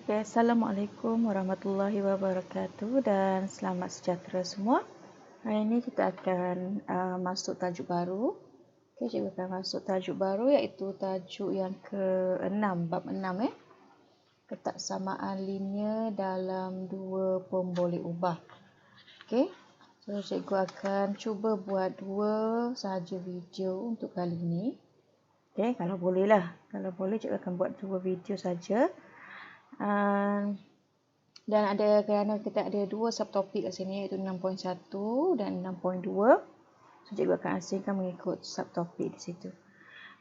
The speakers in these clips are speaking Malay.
Okay, Assalamualaikum warahmatullahi wabarakatuh dan selamat sejahtera semua. Hari ini kita akan masuk tajuk baru. Okay, cikgu akan masuk tajuk baru iaitu tajuk yang ke-6, bab 6 ketaksamaan linear dalam dua pemboleh ubah. Okay, so cikgu akan cuba buat dua sahaja video untuk kali ini. Okay, kalau boleh lah. Kalau boleh cikgu akan buat dua video saja. Dan ada kerana kita ada dua subtopik kat sini iaitu 6.1 dan 6.2. So cikgu akan asingkan mengikut subtopik di situ.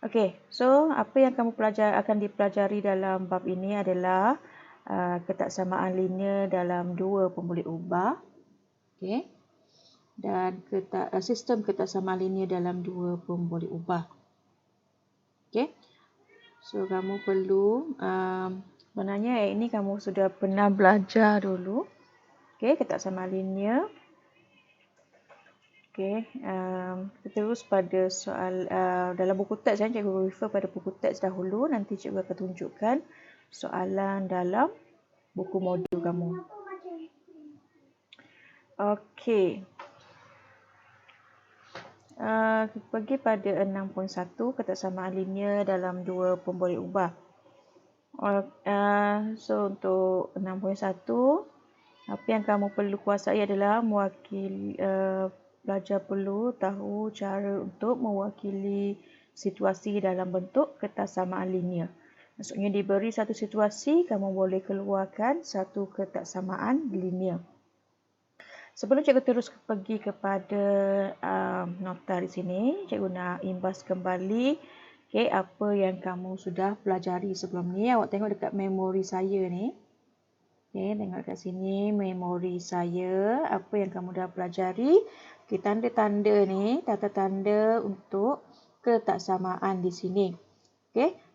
Okey, so apa yang kamu akan dipelajari dalam bab ini adalah ketaksamaan linear dalam dua pemboleh ubah. Okey. Dan sistem ketaksamaan linear dalam dua pemboleh ubah. Okey. So kamu perlu sebenarnya ini kamu sudah pernah belajar dulu. Okey, ketaksamaan linear. Okey, kita terus pada soal dalam buku teks cikgu refer pada buku teks dahulu, nanti cikgu akan tunjukkan soalan dalam buku modul kamu. Okey. Kita pergi pada 6.1 ketaksamaan linear dalam dua pemboleh ubah. So untuk 6.1, apa yang kamu perlu kuasai adalah pelajar perlu tahu cara untuk mewakili situasi dalam bentuk ketaksamaan linear. Maksudnya diberi satu situasi, kamu boleh keluarkan satu ketaksamaan linear. Sebelum cikgu terus pergi kepada nota di sini, cikgu nak imbas kembali apa yang kamu sudah pelajari sebelum ni. Awak tengok dekat memori saya ni. Tengok kat sini memori saya, apa yang kamu dah pelajari. Tanda-tanda ni, tanda-tanda untuk ketaksamaan di sini.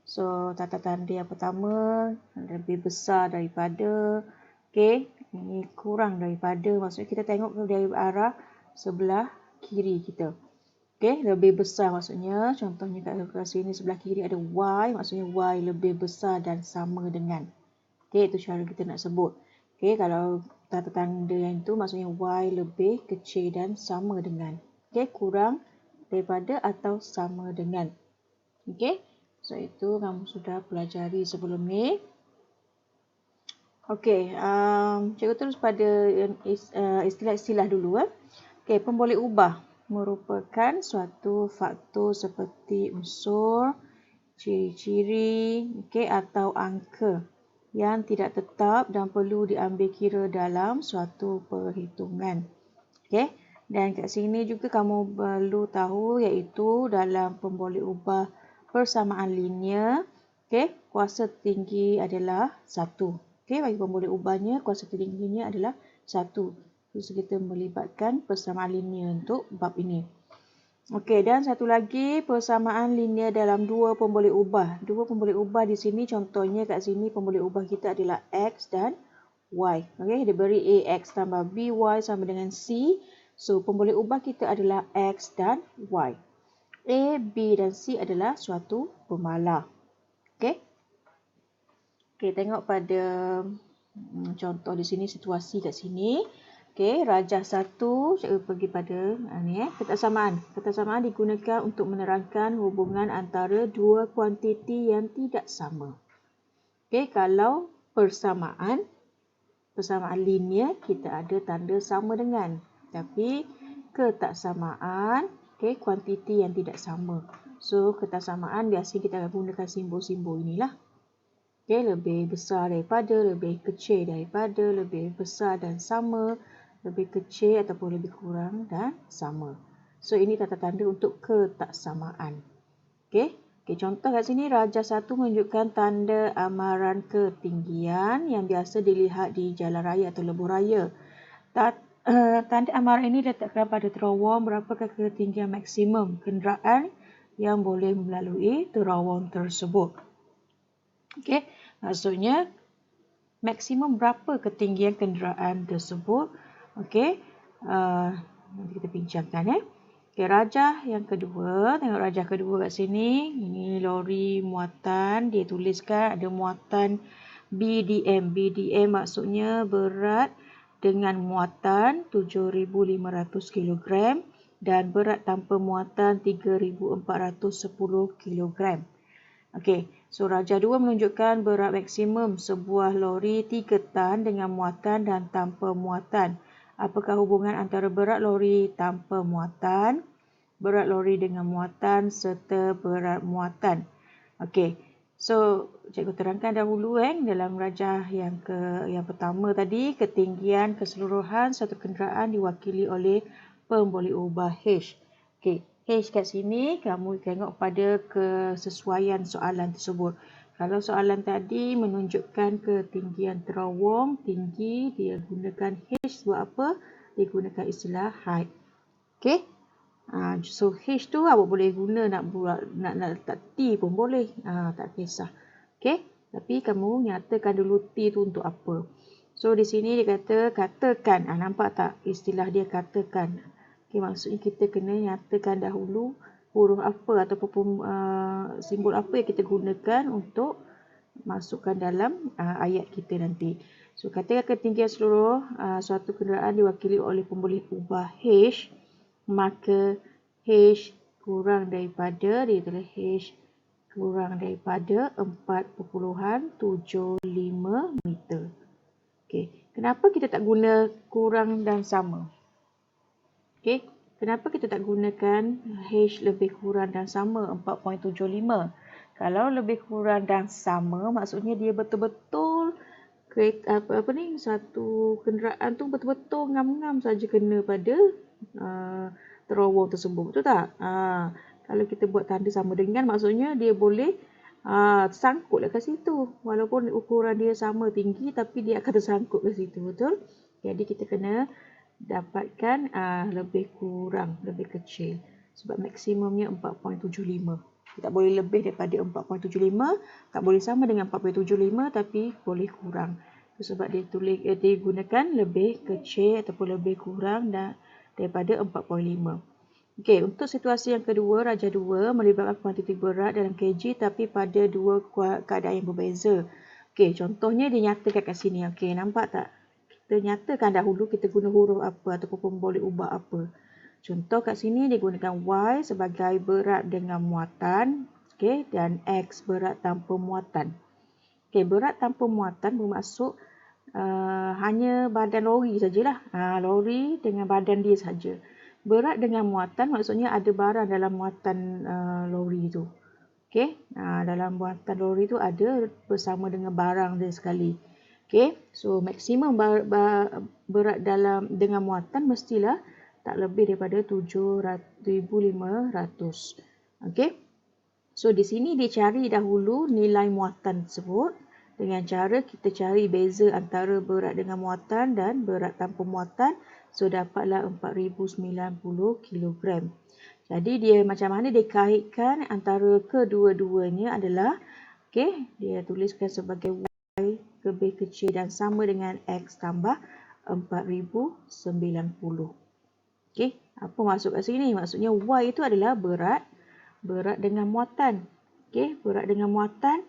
So tanda-tanda yang pertama lebih besar daripada, ini kurang daripada, maksudnya kita tengok dari arah sebelah kiri kita. Lebih besar maksudnya, contohnya kat sini sebelah kiri ada Y, maksudnya Y lebih besar dan sama dengan. Itu cara kita nak sebut. Kalau tanda-tanda yang itu maksudnya Y lebih kecil dan sama dengan. Kurang daripada atau sama dengan. So itu kamu sudah pelajari sebelum ni. Cikgu terus pada istilah-istilah dulu. Pemboleh ubah merupakan suatu faktor seperti unsur, ciri-ciri, atau angka yang tidak tetap dan perlu diambil kira dalam suatu perhitungan. Dan kat sini juga kamu perlu tahu iaitu dalam pemboleh ubah persamaan linear, kuasa tertinggi adalah 1. Bagi pemboleh ubahnya, kuasa tertingginya adalah 1. Terus kita melibatkan persamaan linear untuk bab ini. Dan satu lagi, persamaan linear dalam dua pemboleh ubah. Dua pemboleh ubah di sini, contohnya kat sini pemboleh ubah kita adalah X dan Y. Dia beri AX tambah BY sama dengan C. So, pemboleh ubah kita adalah X dan Y. A, B dan C adalah suatu pemalar. Tengok pada contoh di sini, situasi kat sini. Rajah 1, cikgu pergi pada ketaksamaan. Ketaksamaan digunakan untuk menerangkan hubungan antara dua kuantiti yang tidak sama. Kalau persamaan linear, kita ada tanda sama dengan. Tapi ketaksamaan, kuantiti yang tidak sama. So, ketaksamaan biasa kita akan gunakan simbol-simbol inilah. Lebih besar daripada, lebih kecil daripada, lebih besar dan sama, lebih kecil ataupun lebih kurang dan sama. So, ini tanda-tanda untuk ketaksamaan. Contoh kat sini, rajah 1 menunjukkan tanda amaran ketinggian yang biasa dilihat di jalan raya atau lebuh raya. Tanda amaran ini diletakkan pada terowong berapakah ketinggian maksimum kenderaan yang boleh melalui terowong tersebut. Maksudnya maksimum berapa ketinggian kenderaan tersebut. Nanti kita bincangkan. Rajah yang kedua, tengok rajah kedua kat sini. Ini lori muatan, dia tuliskan ada muatan BDM. BDM maksudnya berat dengan muatan 7,500 kg dan berat tanpa muatan 3,410 kg. Okey, so Raja 2 menunjukkan berat maksimum sebuah lori 3 tan dengan muatan dan tanpa muatan. Apakah hubungan antara berat lori tanpa muatan, berat lori dengan muatan serta berat muatan? Okey, so cikgu terangkan dahulu dalam rajah yang pertama tadi, ketinggian keseluruhan satu kenderaan diwakili oleh pemboleh ubah H. Okey, H kat sini kamu tengok pada kesesuaian soalan tersebut. Kalau soalan tadi menunjukkan ketinggian terowong tinggi, dia gunakan H buat apa? Dia gunakan istilah height. Okey. So H tu awak boleh guna nak letak T pun boleh. Tak kisah. Okey. Tapi kamu nyatakan dulu T tu untuk apa. So di sini dia kata katakan. Nampak tak istilah dia katakan. Okey, maksudnya kita kena nyatakan dahulu huruf apa ataupun simbol apa yang kita gunakan untuk masukkan dalam ayat kita nanti. So katakan ketinggian seluruh suatu kenderaan diwakili oleh pemboleh ubah H, maka H kurang daripada, dia tulis H kurang daripada 4.75 meter. Okey, kenapa kita tak guna kurang dan sama? Okey, kenapa kita tak gunakan H lebih kurang dan sama 4.75? Kalau lebih kurang dan sama, maksudnya dia betul-betul satu kenderaan tu betul-betul ngam-ngam saja kena pada terowong tersebut, betul tak? Kalau kita buat tanda sama dengan, maksudnya dia boleh tersangkutlah kat situ. Walaupun ukuran dia sama tinggi, tapi dia akan tersangkut kat situ, betul? Jadi kita kena dapatkan lebih kurang, lebih kecil. Sebab maksimumnya 4.75. Tak boleh lebih daripada 4.75, tak boleh sama dengan 4.75, tapi boleh kurang. Sebab dia gunakan lebih kecil ataupun lebih kurang daripada 4.5. Okey, untuk situasi yang kedua, Raja 2 melibatkan kuantiti berat dalam kg tapi pada dua keadaan yang berbeza. Okey, contohnya dia nyatakan kat sini. Okey, nampak tak? Kita nyatakan dahulu kita guna huruf apa ataupun boleh ubah apa. Contoh kat sini dia gunakan Y sebagai berat dengan muatan, okey, dan X berat tanpa muatan. Okey, berat tanpa muatan bermaksud hanya badan lori sajalah. Lori dengan badan dia saja. Berat dengan muatan maksudnya ada barang dalam muatan lori tu. Okey, dalam muatan lori tu ada bersama dengan barang dia sekali. Okey, so maksimum berat dengan muatan mestilah tak lebih daripada 7,500. Okey. So di sini dia cari dahulu nilai muatan tersebut dengan cara kita cari beza antara berat dengan muatan dan berat tanpa muatan. So dapatlah 4,090 kg. Jadi dia macam mana dia kaitkan antara kedua-duanya adalah, okey, dia tuliskan sebagai Y lebih kecil dan sama dengan X tambah 4,090. Okey, apa maksud kat sini? Maksudnya Y itu adalah berat dengan muatan. Okey, berat dengan muatan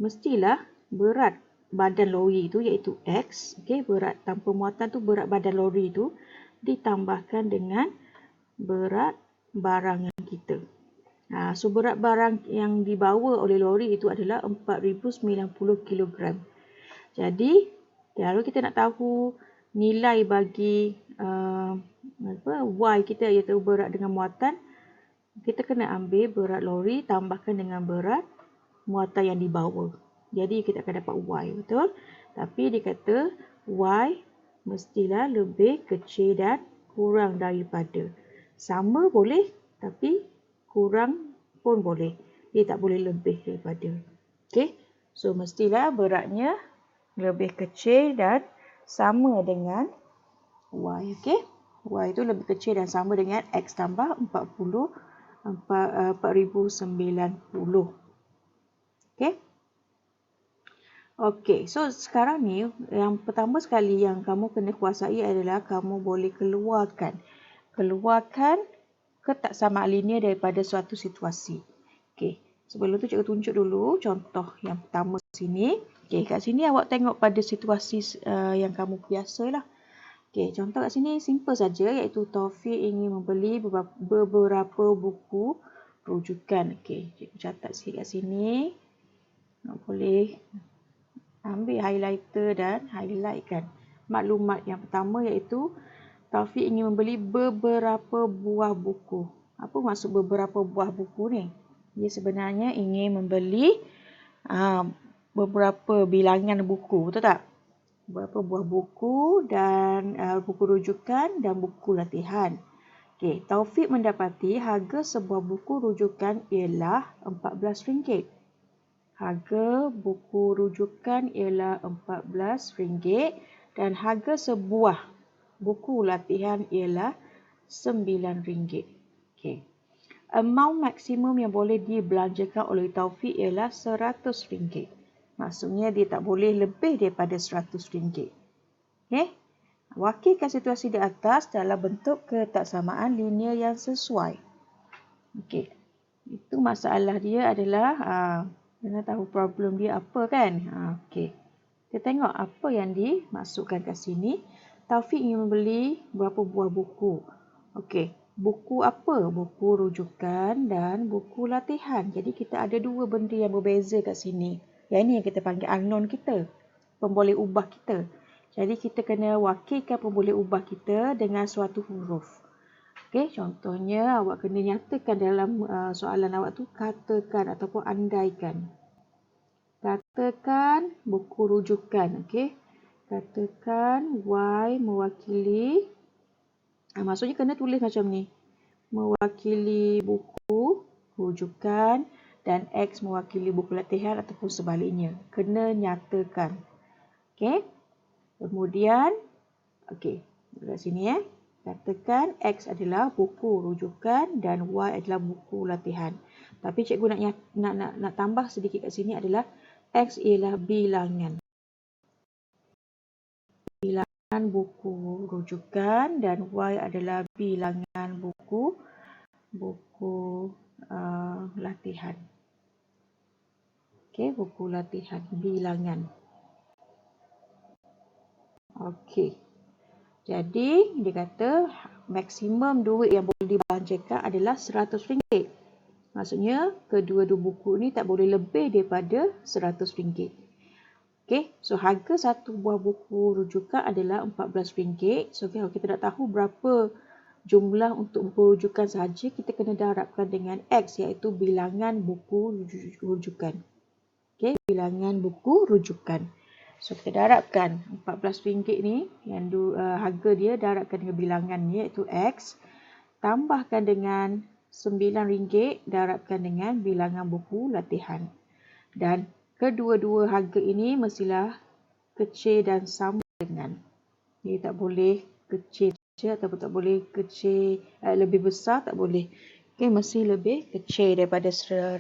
mestilah berat badan lori itu iaitu X. Okey, berat tanpa muatan tu berat badan lori itu ditambahkan dengan berat barang yang kita. So berat barang yang dibawa oleh lori itu adalah 4,090 kg. Jadi, kalau kita nak tahu nilai bagi Y kita iaitu berat dengan muatan, kita kena ambil berat lori tambahkan dengan berat muatan yang dibawa. Jadi kita akan dapat Y, betul? Tapi dia kata Y mestilah lebih kecil dan kurang daripada. Sama boleh, tapi kurang pun boleh. Dia tak boleh lebih daripada. Okey, so mestilah beratnya lebih kecil dan sama dengan Y. Okey, Y itu lebih kecil dan sama dengan X tambah 4,090. Okey. Okey, so sekarang ni yang pertama sekali yang kamu kena kuasai adalah kamu boleh keluarkan ketaksamaan linear daripada suatu situasi. Okey, sebelum tu cikgu tunjuk dulu contoh yang pertama sini. Okey, kat sini awak tengok pada situasi yang kamu biasalah. Okey, contoh kat sini simple saja, iaitu Taufik ingin membeli beberapa buku rujukan. Okey, cikgu catat sikit kat sini. Boleh ambil highlighter dan highlightkan maklumat yang pertama, iaitu Taufik ingin membeli beberapa buah buku. Apa maksud beberapa buah buku ni? Dia sebenarnya ingin membeli beberapa bilangan buku, betul tak? Beberapa buah buku dan buku rujukan dan buku latihan. Okey, Taufik mendapati harga sebuah buku rujukan ialah RM14. Harga buku rujukan ialah RM14 dan harga sebuah buku latihan ialah RM9. Okey. Amount maksimum yang boleh dibelanjakan oleh Taufik ialah RM100. Maksudnya dia tak boleh lebih daripada RM100. Okey. Wakilkan situasi di atas dalam bentuk ketaksamaan linear yang sesuai. Okey. Itu masalah dia adalah kena tahu problem dia apa kan? Okey. Kita tengok apa yang dimasukkan kat sini. Taufik ingin membeli berapa buah buku. Okey. Buku apa? Buku rujukan dan buku latihan. Jadi kita ada dua benda yang berbeza kat sini. Yang ini yang kita panggil unknown kita. Pemboleh ubah kita. Jadi kita kena wakilkan pemboleh ubah kita dengan suatu huruf. Okey, contohnya awak kena nyatakan dalam soalan awak tu katakan ataupun andaikan. Katakan buku rujukan, okey. Katakan Y mewakili, maksudnya kena tulis macam ni. Mewakili buku rujukan dan X mewakili buku latihan ataupun sebaliknya. Kena nyatakan. Okey. Kemudian, okey, dekat sini katakan X adalah buku rujukan dan Y adalah buku latihan. Tapi cikgu nak tambah sedikit kat sini adalah X ialah bilangan. Bilangan buku rujukan dan Y adalah bilangan buku latihan. Okey, buku latihan bilangan. Okey. Jadi, dia kata maksimum duit yang boleh dibelanjakan adalah RM100. Maksudnya, kedua-dua buku ni tak boleh lebih daripada RM100. Okey, so harga satu buah buku rujukan adalah RM14. So, kalau kita nak tahu berapa jumlah untuk buku rujukan sahaja, kita kena darabkan dengan X, iaitu bilangan buku rujukan. Okey, bilangan buku rujukan. So, kita darabkan RM14 ni, yang harga dia darabkan dengan bilangan ni, iaitu X. Tambahkan dengan RM9, darabkan dengan bilangan buku latihan. Dan kedua-dua harga ini mestilah kecil dan sama dengan. Jadi tak boleh kecil ataupun tak boleh kecil lebih besar, tak boleh. Okay, mesti lebih kecil daripada 100,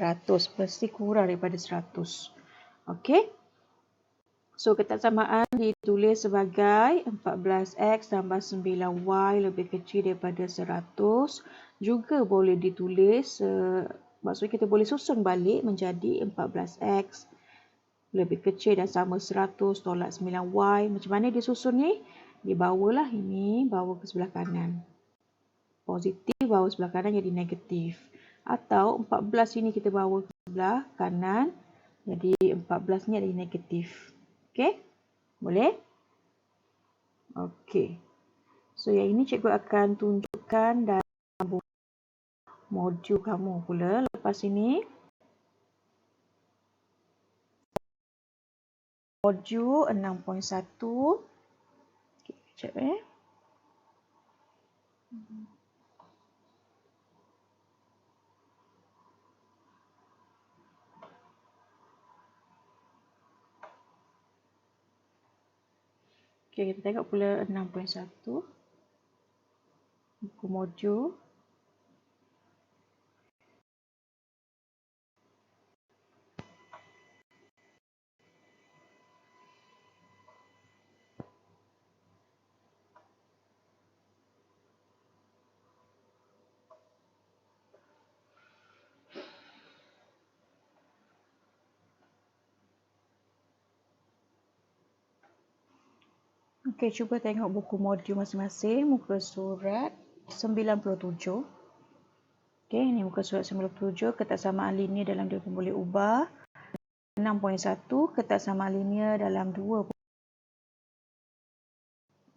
mesti kurang daripada 100. Okey. So, ketaksamaan ditulis sebagai 14X tambah 9Y lebih kecil daripada 100. Juga boleh ditulis, maksudnya kita boleh susun balik menjadi 14X lebih kecil dan sama 100 tolak 9Y. Macam mana dia susun ni? Dia bawalah ini, bawa ke sebelah kanan. Positif, bawa sebelah kanan jadi negatif. Atau 14 ini kita bawa ke sebelah kanan, jadi 14 ni jadi negatif. Okey? Boleh? Okey. So, yang ini cikgu akan tunjukkan dalam modul kamu pula lepas ini. Modul 6.1. Okey, sekejap Okey, kita tengok pula 6.1. Buku modul. Okey, cuba tengok buku modul masing-masing, muka surat 97. Okey, ini muka surat 97, ketaksamaan linear dalam dia pun boleh ubah. 6.1, ketaksamaan linear dalam 2.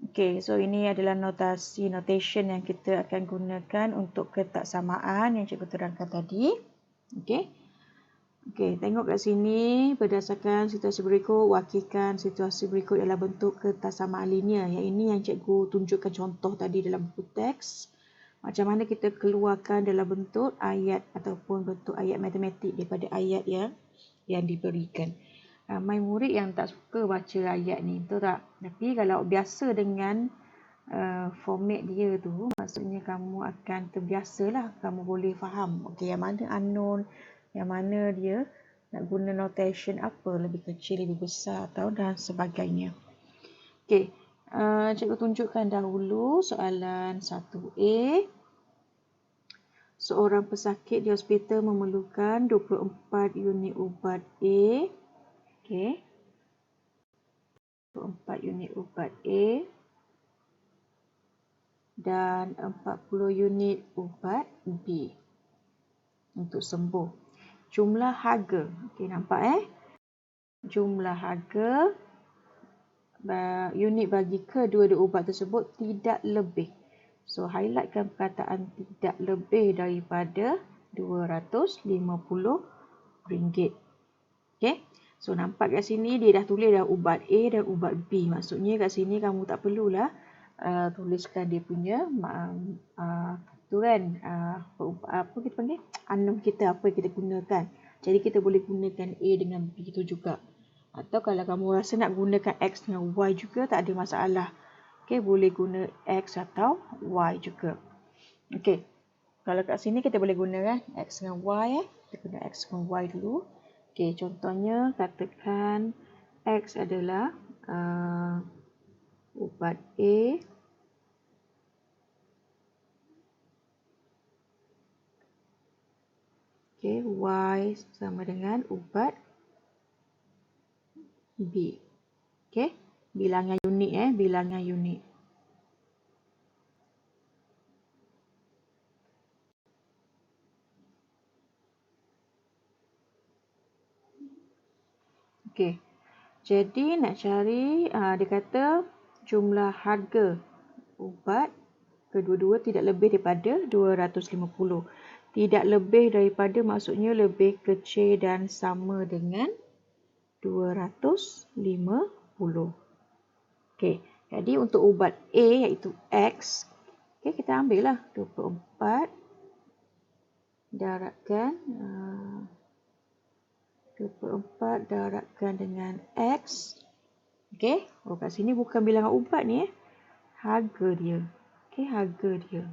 Okey, so ini adalah notation yang kita akan gunakan untuk ketaksamaan yang cikgu terangkan tadi. Okey. Okey, tengok kat sini, berdasarkan situasi berikut, wakilkan situasi berikut dalam bentuk ketaksamaan linear. Yang ini yang cikgu tunjukkan contoh tadi dalam buku teks. Macam mana kita keluarkan dalam bentuk ayat ataupun bentuk ayat matematik daripada ayat yang diberikan. Ramai murid yang tak suka baca ayat ni, betul tak? Tapi kalau biasa dengan format dia tu, maksudnya kamu akan terbiasalah, kamu boleh faham. Okey, yang mana unknown, yang mana dia nak guna notation apa, lebih kecil, lebih besar atau dan sebagainya. Okey, cikgu tunjukkan dahulu soalan 1A. Seorang pesakit di hospital memerlukan 24 unit ubat A. Okey. 24 unit ubat A dan 40 unit ubat B untuk sembuh. Jumlah harga. Okey, nampak Jumlah harga unit bagi kedua-dua ubat tersebut tidak lebih. So, highlightkan perkataan tidak lebih daripada RM250. Okey. So, nampak kat sini dia dah tulis dah ubat A dan ubat B. Maksudnya kat sini kamu tak perlulah tuliskan dia punya tu kan, apa kita panggil, unknown kita, apa yang kita gunakan. Jadi kita boleh gunakan A dengan B itu juga. Atau kalau kamu rasa nak gunakan X dengan Y juga, tak ada masalah. Okey, boleh guna X atau Y juga. Okey. Kalau kat sini kita boleh guna X dengan Y. Kita guna X dengan Y dulu. Okey, contohnya katakan X adalah ubat A. Okey, Y sama dengan ubat B. Okey, bilangan unit bilangan unit. Okey. Jadi nak cari dia kata jumlah harga ubat kedua-dua tidak lebih daripada 250. Tidak lebih daripada maksudnya lebih kecil dan sama dengan 250. Okey, jadi untuk ubat A iaitu X, okey, kita ambillah 24 darabkan 24 darabkan dengan X. Okey, kat sini bukan bilangan ubat ni harga dia. Okey, harga dia.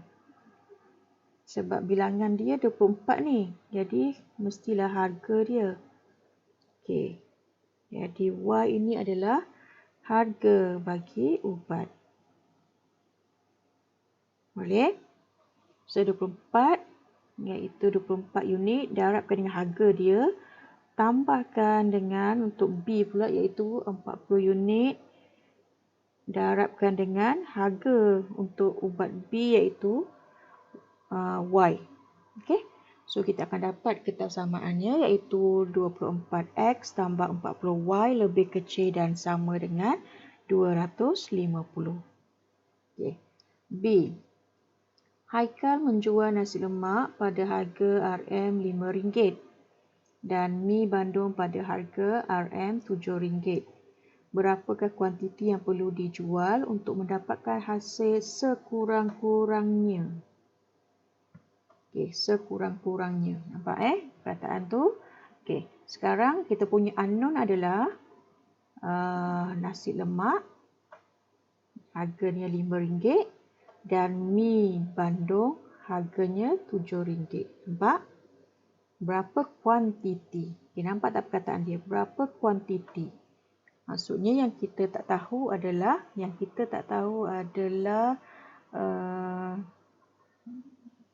Sebab bilangan dia 24 ni. Jadi mestilah harga dia. Okey. Jadi Y ini adalah harga bagi ubat. Boleh? So 24 iaitu 24 unit darabkan dengan harga dia. Tambahkan dengan untuk B pula iaitu 40 unit darabkan dengan harga untuk ubat B iaitu Y. Okey. So kita akan dapat ketaksamaannya iaitu 24X tambah 40Y lebih kecil dan sama dengan 250. Okey. B. Haikal menjual nasi lemak pada harga RM5 dan mi Bandung pada harga RM7. Berapakah kuantiti yang perlu dijual untuk mendapatkan hasil sekurang-kurangnya? Okey, sekurang-kurangnya. Nampak perkataan tu? Okey, sekarang kita punya unknown adalah nasi lemak harganya RM5 dan mi Bandung harganya RM7. Nampak? Berapa kuantiti? Okay, nampak tak perkataan dia? Berapa kuantiti? Maksudnya yang kita tak tahu adalah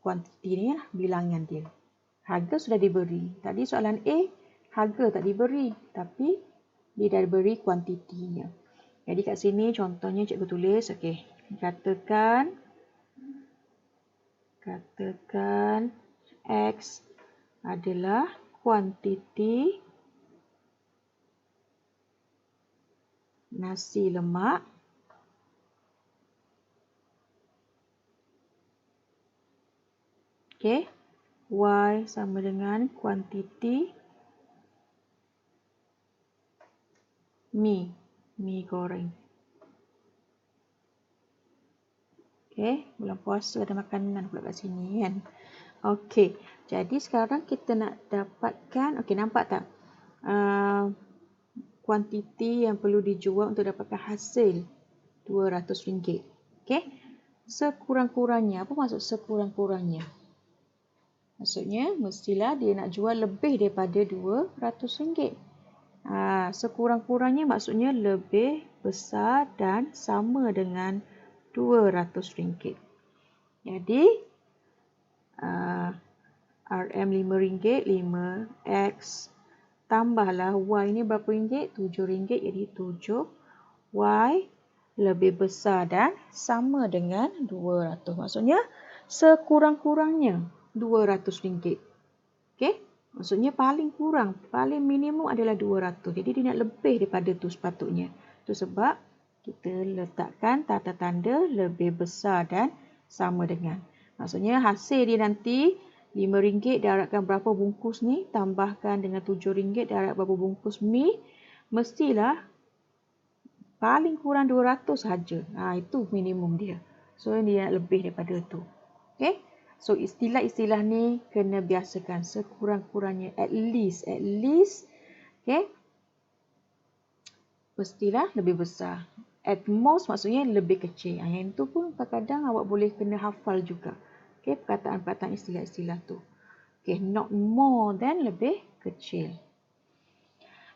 kuantiti ni lah, bilangan dia. Harga sudah diberi. Tadi soalan A, harga tak diberi. Tapi dia dah diberi kuantitinya. Jadi kat sini contohnya cikgu tulis, okey. Katakan X adalah kuantiti nasi lemak okey. Y sama dengan kuantiti mi goreng. Okey, bulan puasa ada makanan pula kat sini kan. Okey, jadi sekarang kita nak dapatkan, okey nampak tak? Kuantiti yang perlu dijual untuk dapatkan hasil RM200. Okey. Sekurang-kurangnya, apa maksud sekurang-kurangnya? Maksudnya mestilah dia nak jual lebih daripada RM200. Sekurang-kurangnya maksudnya lebih besar dan sama dengan RM200. Jadi RM RM5, 5X tambahlah Y ni berapa ringgit? RM7, jadi 7. Y lebih besar dan sama dengan 200. Maksudnya sekurang-kurangnya RM200. Okey? Maksudnya paling kurang, paling minimum adalah 200. Jadi dia nak lebih daripada tu sepatutnya. Itu sebab kita letakkan tanda tanda lebih besar dan sama dengan. Maksudnya hasil dia nanti RM5 diharapkan berapa bungkus ni, tambahkan dengan RM7 diharapkan berapa bungkus mi, mestilah paling kurang 200 saja. Itu minimum dia. So dia nak lebih daripada tu. Okey? So istilah-istilah ni kena biasakan sekurang-kurangnya, at least. Okey? Mestilah lebih besar. At most maksudnya lebih kecil. Yang itu pun kadang-kadang awak boleh kena hafal juga. Okey, perkataan-perkataan istilah-istilah tu. Okey, not more than, lebih kecil.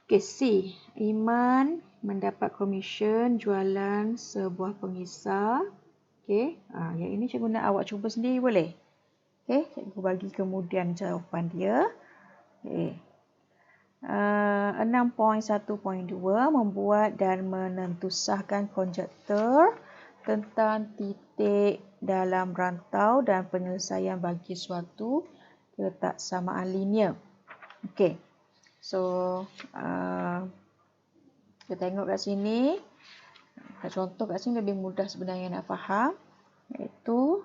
Okey, C. Iman mendapat komisen jualan sebuah pengisar. Okey, yang ini cikgu nak awak cuba sendiri boleh? Okey, cikgu bagi kemudian jawapan dia. Okey. 6.1.2 membuat dan menentusahkan konjektur tentang titik dalam rantau dan penyelesaian bagi suatu ketaksamaan linear. Okey. So, kita tengok kat sini. Contoh kat sini lebih mudah sebenarnya nak faham. Iaitu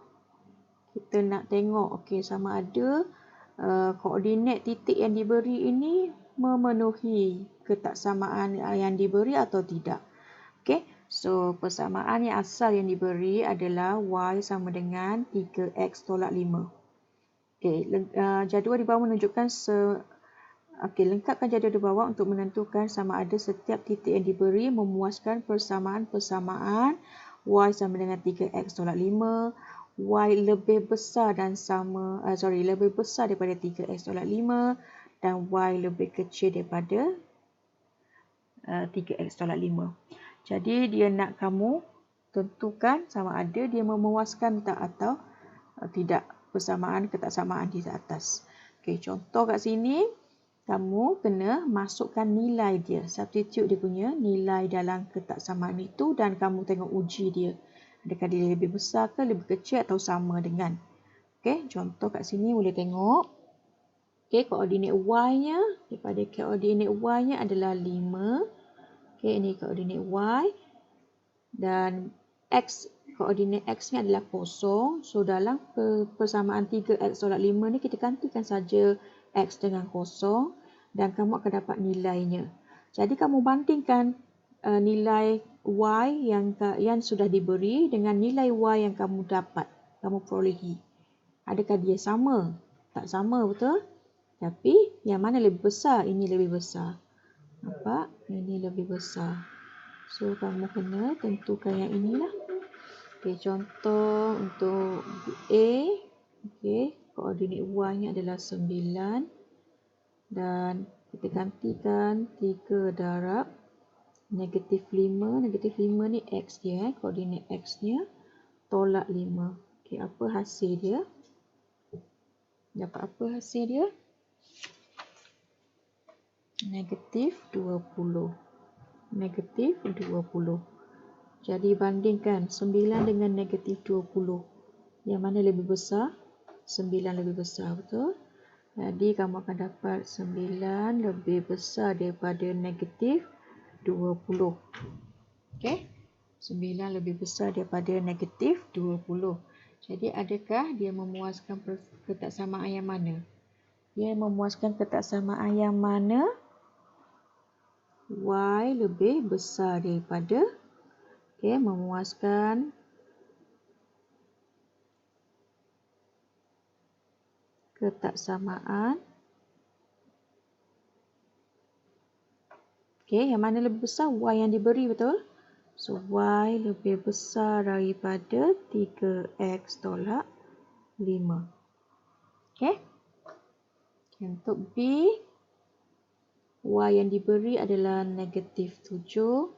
kita nak tengok okey sama ada koordinat titik yang diberi ini memenuhi ketaksamaan yang diberi atau tidak. Okey. So, persamaan yang asal yang diberi adalah Y sama dengan 3X tolak 5. Okey, jadual di bawah menunjukkan lengkapkan jadual di bawah untuk menentukan sama ada setiap titik yang diberi memuaskan persamaan-persamaan Y sama dengan 3X tolak 5, Y lebih besar dan lebih besar daripada 3X tolak 5 dan Y lebih kecil daripada 3X tolak 5. Jadi dia nak kamu tentukan sama ada dia memuaskan tak atau tidak ketaksamaan di atas. Okey, contoh kat sini kamu kena masukkan nilai dia, substitute dia punya nilai dalam ketaksamaan itu dan kamu tengok uji dia. Adakah dia lebih besar ke lebih kecil atau sama dengan. Okey, contoh kat sini boleh tengok. Okey, koordinat Y-nya daripada koordinat Y-nya adalah 5. Okey, ini koordinat Y dan X, koordinat X ni adalah 0. So dalam persamaan 3X tolak 5 ni kita gantikan saja X dengan 0 dan kamu akan dapat nilainya. Jadi kamu bandingkan nilai Y yang sudah diberi dengan nilai Y yang kamu dapat, kamu perolehi. Adakah dia sama? Tak sama, betul? Tapi yang mana lebih besar? Ini lebih besar. Nampak? Ini lebih besar. So kamu kena tentukan yang inilah. Okey, contoh untuk A. Okey, koordinat Y-nya adalah 9 dan kita gantikan 3 darab negatif 5. Negatif 5 ni X dia, koordinat X-nya tolak 5. Okey, apa hasil dia? Dapat apa hasil dia? Negatif 20. negatif 20. Jadi bandingkan 9 dengan negatif 20. Yang mana lebih besar? 9 lebih besar, betul? Jadi kamu akan dapat 9 lebih besar daripada negatif 20. Okey? 9 lebih besar daripada negatif 20. Jadi adakah dia memuaskan ketaksamaan yang mana? Dia memuaskan ketaksamaan yang mana? Y lebih besar daripada, memuaskan ketaksamaan. Yang mana lebih besar? Y yang diberi, betul? So, Y lebih besar daripada 3X tolak 5. Untuk B, Y yang diberi adalah negatif 7.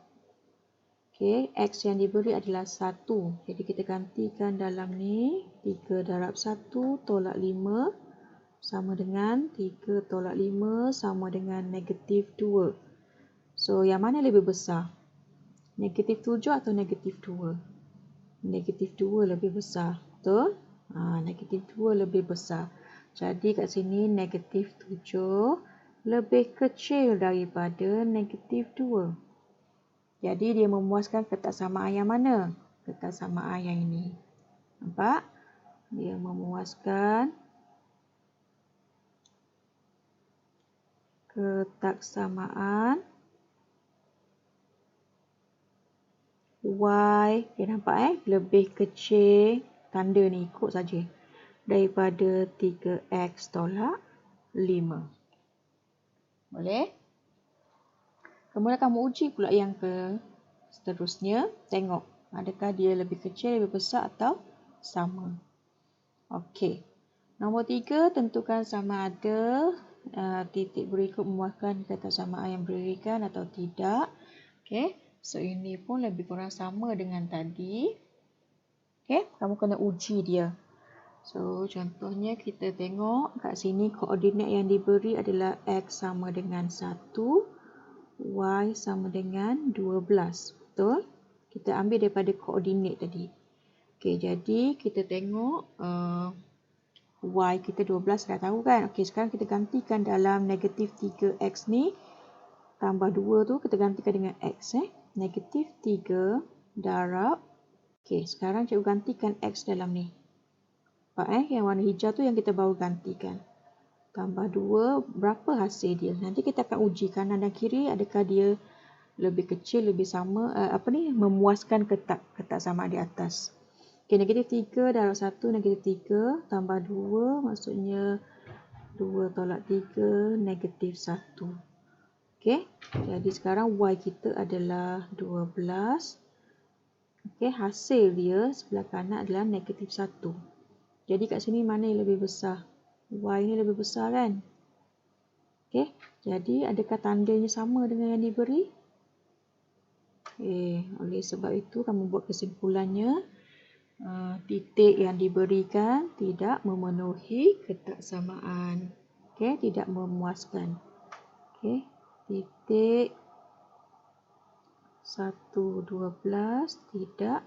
X yang diberi adalah 1. Jadi kita gantikan dalam ni. 3 darab 1 tolak 5 sama dengan 3 tolak 5 sama dengan negatif 2. So, yang mana lebih besar? Negatif 7 atau negatif 2? Negatif 2 lebih besar. Betul? Negatif 2 lebih besar. Jadi kat sini negatif 7 lebih kecil daripada negatif 2. Jadi dia memuaskan ketaksamaan yang mana? Ketaksamaan yang ini. Nampak? Dia memuaskan ketaksamaan Y. Nampak lebih kecil. Tanda ni ikut saja. Daripada 3X tolak 5. Boleh? Kemudian kamu uji pula yang seterusnya. Tengok. Adakah dia lebih kecil, lebih besar atau sama. Okey. Nombor 3, tentukan sama ada titik berikut memuaskan ketaksamaan yang diberikan atau tidak. Okey. So, ini pun lebih kurang sama dengan tadi. Okey. Kamu kena uji dia. So, contohnya kita tengok kat sini koordinat yang diberi adalah X sama dengan 1, Y sama dengan 12. Betul? Kita ambil daripada koordinat tadi. Okey, jadi kita tengok Y kita 12 dah tahu kan? Okey, sekarang kita gantikan dalam negatif 3X ni. Tambah 2 tu kita gantikan dengan X. Negatif 3 darab. Okey, sekarang cikgu gantikan X dalam ni. Nampak yang warna hijau tu yang kita baru gantikan. Tambah 2, berapa hasil dia? Nanti kita akan uji kanan dan kiri adakah dia lebih kecil, lebih sama, memuaskan ketaksamaan di atas. Okey, negatif 3 darab 1, negatif 3, tambah 2, maksudnya 2 tolak 3, negatif 1. Okey, jadi sekarang Y kita adalah 12. Okey, hasil dia sebelah kanan adalah negatif 1. Jadi kat sini mana yang lebih besar? Y ni lebih besar kan? Okey, jadi adakah tandanya sama dengan yang diberi? Oleh sebab itu kamu buat kesimpulannya. Titik yang diberikan tidak memenuhi ketaksamaan. Okey, tidak memuaskan. Okey, titik 1, 12 tidak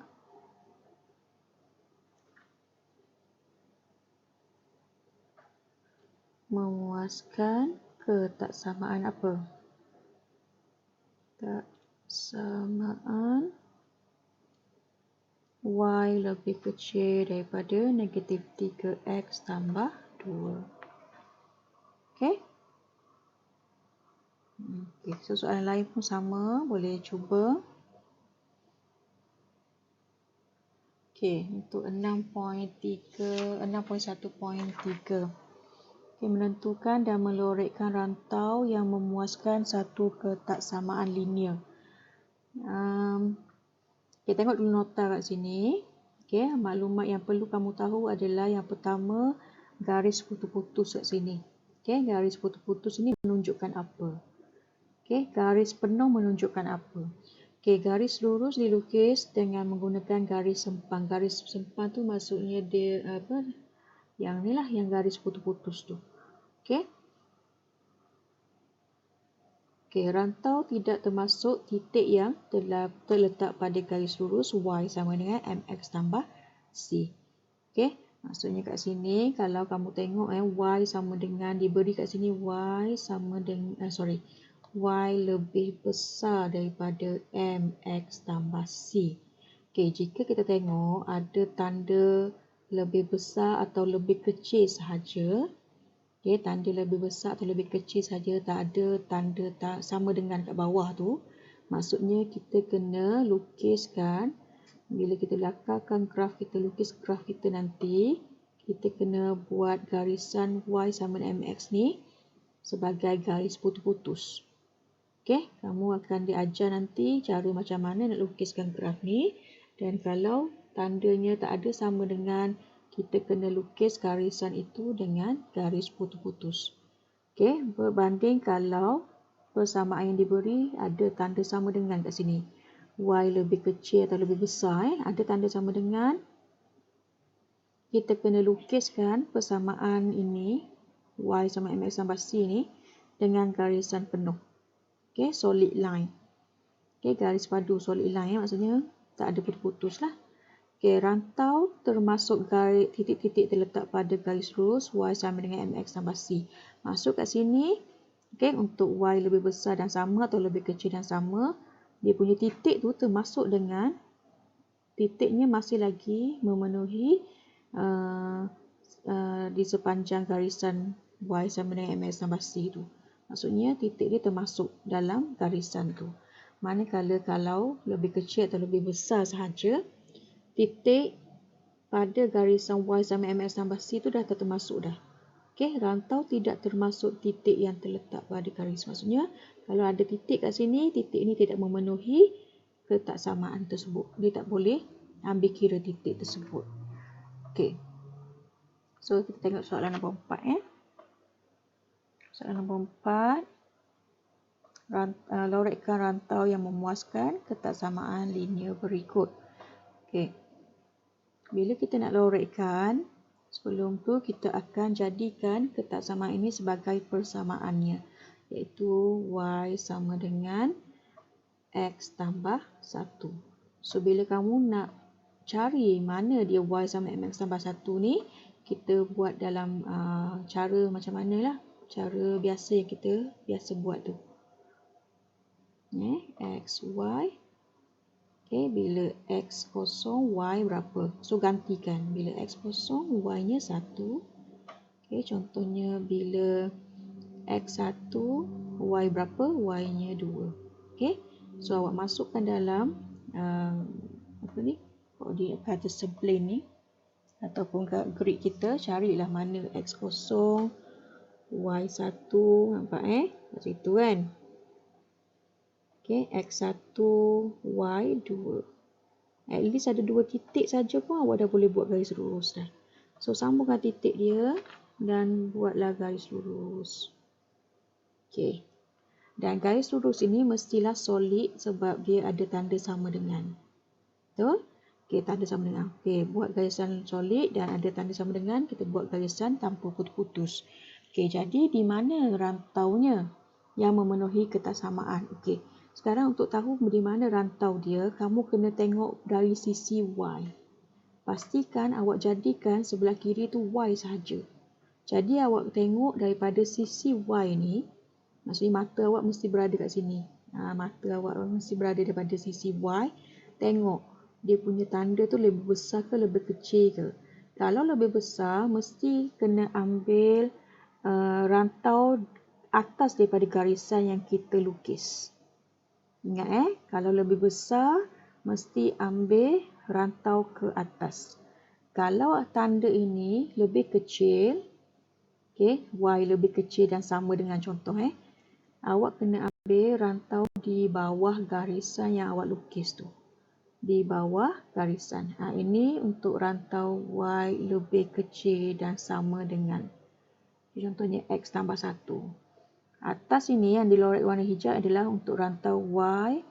memuaskan ketaksamaan apa? Ketaksamaan Y lebih kecil daripada negatif 3X tambah 2. Okey? So soalan lain pun sama, boleh cuba. Okey, untuk 6.1.3. Menentukan dan melorikkan rantau yang memuaskan satu ketaksamaan linear. Kita tengok dulu nota kat sini. Maklumat yang perlu kamu tahu adalah yang pertama, garis putus-putus kat sini. Garis putus-putus ini menunjukkan apa? Garis penuh menunjukkan apa? Garis lurus dilukis dengan menggunakan garis sempang. Garis sempang tu maksudnya dia apa? Yang ni lah, yang garis putus-putus tu. Okey. Okey, rantau tidak termasuk titik yang terletak pada garis lurus Y sama dengan MX tambah C. Okey, maksudnya kat sini kalau kamu tengok Y sama dengan diberi kat sini Y sama dengan Y lebih besar daripada MX tambah C. Okey, jika kita tengok ada tanda lebih besar atau lebih kecil sahaja, okey, tanda lebih besar atau lebih kecil saja, tak ada tanda sama dengan kat bawah tu, maksudnya kita kena lukiskan. Bila kita lakarkan graf kita, lukis graf kita nanti, kita kena buat garisan Y sama dengan MX ni sebagai garis putus-putus. Okey, kamu akan diajar nanti cara macam mana nak lukiskan graf ni, dan kalau tandanya tak ada sama dengan, kita kena lukis garisan itu dengan garis putus-putus. Okey, berbanding kalau persamaan yang diberi ada tanda sama dengan kat sini. Y lebih kecil atau lebih besar, ada tanda sama dengan, kita kena lukiskan persamaan ini, Y sama MX tambah C ni, dengan garisan penuh. Okey, solid line. Okey, garis padu solid line maksudnya tak ada putus-putus lah. Okey, rantau termasuk titik-titik terletak pada garis lurus Y sama dengan MX tambah C. Masuk kat sini, okey, untuk Y lebih besar dan sama atau lebih kecil dan sama, dia punya titik tu termasuk dengan, titiknya masih lagi memenuhi di sepanjang garisan Y sama dengan MX tambah C tu. Maksudnya titik dia termasuk dalam garisan tu. Manakala kalau lebih kecil atau lebih besar sahaja, titik pada garisan Y sama MX tambah C tu dah termasuk dah. Okey, rantau tidak termasuk titik yang terletak pada garis. Maksudnya kalau ada titik kat sini, titik ini tidak memenuhi ketaksamaan tersebut. Dia tak boleh ambil kira titik tersebut. Okey. So kita tengok soalan nombor 4 Soalan nombor 4. Lorotkan rantau yang memuaskan ketaksamaan linear berikut. Okey. Bila kita nak lorotkan, sebelum tu kita akan jadikan ketaksamaan ini sebagai persamaannya, iaitu Y sama dengan X tambah 1. So bila kamu nak cari mana dia Y sama MX tambah 1 ni, kita buat dalam cara macam mana lah, cara biasa yang kita biasa buat tu. X, Y. Okay, bila X kosong, Y berapa? So gantikan. Bila X kosong, Y nya 1. Okay, contohnya bila X 1, Y berapa? Y nya 2. Okay, so awak masukkan dalam koordinat Cartesian plane ni, ataupun grid kita, carilah mana X kosong, Y 1, nampak kat situ kan. Okay, X1, Y2. At least ada 2 titik saja pun awak dah boleh buat garis lurus dah. So sambungkan titik dia dan buatlah garis lurus. Okay. Dan garis lurus ini mestilah solid sebab dia ada tanda sama dengan. Betul? Okay, tanda sama dengan. Okay, buat garisan solid dan ada tanda sama dengan, kita buat garisan tanpa putus-putus. Okay, jadi di mana rantaunya yang memenuhi ketaksamaan? Okay. Sekarang untuk tahu di mana rantau dia, kamu kena tengok dari sisi Y. Pastikan awak jadikan sebelah kiri tu Y sahaja. Jadi awak tengok daripada sisi Y ni, maksudnya mata awak mesti berada kat sini. Mata awak mesti berada daripada sisi Y. Tengok dia punya tanda tu lebih besar ke lebih kecil ke. Kalau lebih besar, mesti kena ambil rantau atas daripada garisan yang kita lukis. Ingat kalau lebih besar, mesti ambil rantau ke atas. Kalau tanda ini lebih kecil, okay, Y lebih kecil dan sama dengan contoh, awak kena ambil rantau di bawah garisan yang awak lukis tu. Di bawah garisan. Ini untuk rantau Y lebih kecil dan sama dengan, contohnya X tambah 1. Atas ini yang diloret warna hijau adalah untuk rantau Y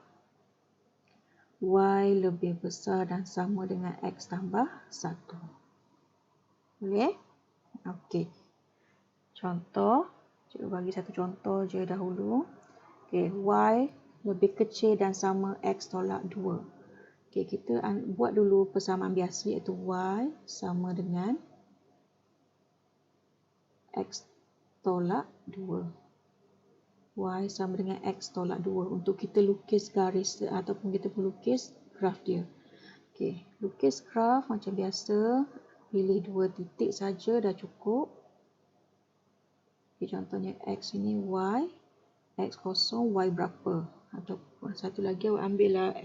lebih besar dan sama dengan X tambah 1. Boleh? Okey. Contoh, cikgu bagi satu contoh je dahulu. Okey, Y lebih kecil dan sama X tolak 2. Okey, kita buat dulu persamaan biasa iaitu Y sama dengan X tolak 2. Y sama dengan X tolak 2 untuk kita lukis garis ataupun kita lukis graf dia. Okey, lukis graf macam biasa. Pilih 2 titik saja dah cukup. Okay, contohnya X ini Y, X kosong, Y berapa? Ataupun satu lagi awak ambil lah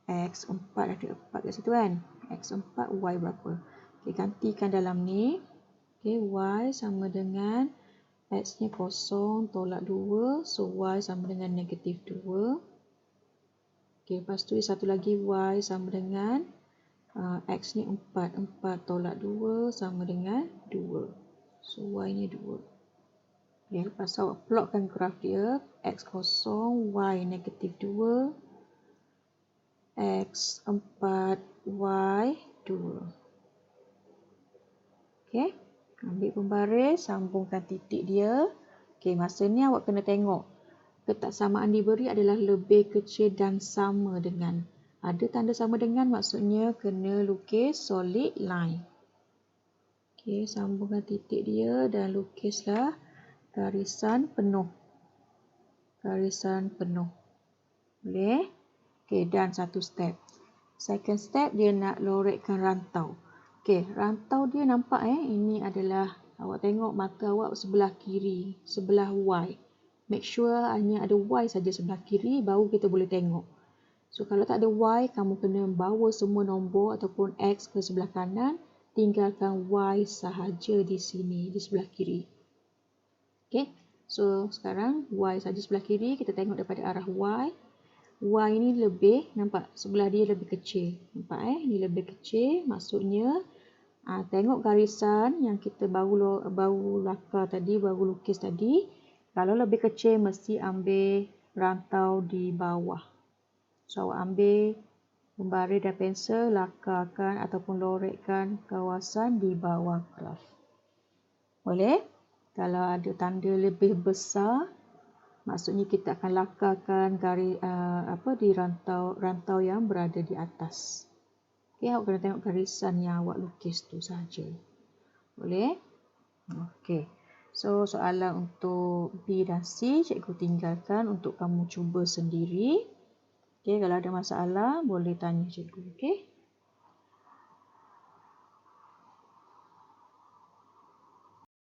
X4, ada 4 kat situ kan? X4, Y berapa? Okay, gantikan dalam ni. Okay, Y sama dengan X nya kosong tolak 2, so Y sama dengan negatif 2. Okay, lepas tu satu lagi Y sama dengan X ni 4, 4 tolak 2 sama dengan 2. So, Y ni 2. Okay, lepas tu awak plotkan graf dia. X kosong, Y negatif 2. X 4, Y 2. Okay, ambil pembaris, sambungkan titik dia. Okay, masa ni awak kena tengok. Ketaksamaan diberi adalah lebih kecil dan sama dengan. Ada tanda sama dengan maksudnya kena lukis solid line. Okay, sambungkan titik dia dan lukislah garisan penuh. Garisan penuh. Boleh? Okay, dan satu step. Second step, dia nak lorekkan rantau. Okay, rantau dia nampak ini adalah, awak tengok mata awak sebelah kiri, sebelah Y. Make sure hanya ada Y saja sebelah kiri, baru kita boleh tengok. So, kalau tak ada Y, kamu kena bawa semua nombor ataupun X ke sebelah kanan, tinggalkan Y sahaja di sini, di sebelah kiri. Okay, so sekarang Y saja sebelah kiri, kita tengok daripada arah Y. Y ni lebih, nampak sebelah dia lebih kecil. Nampak ni lebih kecil, maksudnya tengok garisan yang kita baru lakar tadi, baru lukis tadi. Kalau lebih kecil, mesti ambil rantau di bawah. So, awak ambil pembaris dan pensel, lakarkan ataupun lorekkan kawasan di bawah graf. Boleh? Kalau ada tanda lebih besar, maksudnya kita akan lakarkan garis di rantau yang berada di atas. Okey, awak kena tengok garisan yang awak lukis tu saja. Boleh? Okey. So, soalan untuk B dan C, cikgu tinggalkan untuk kamu cuba sendiri. Okey, kalau ada masalah boleh tanya cikgu, okey?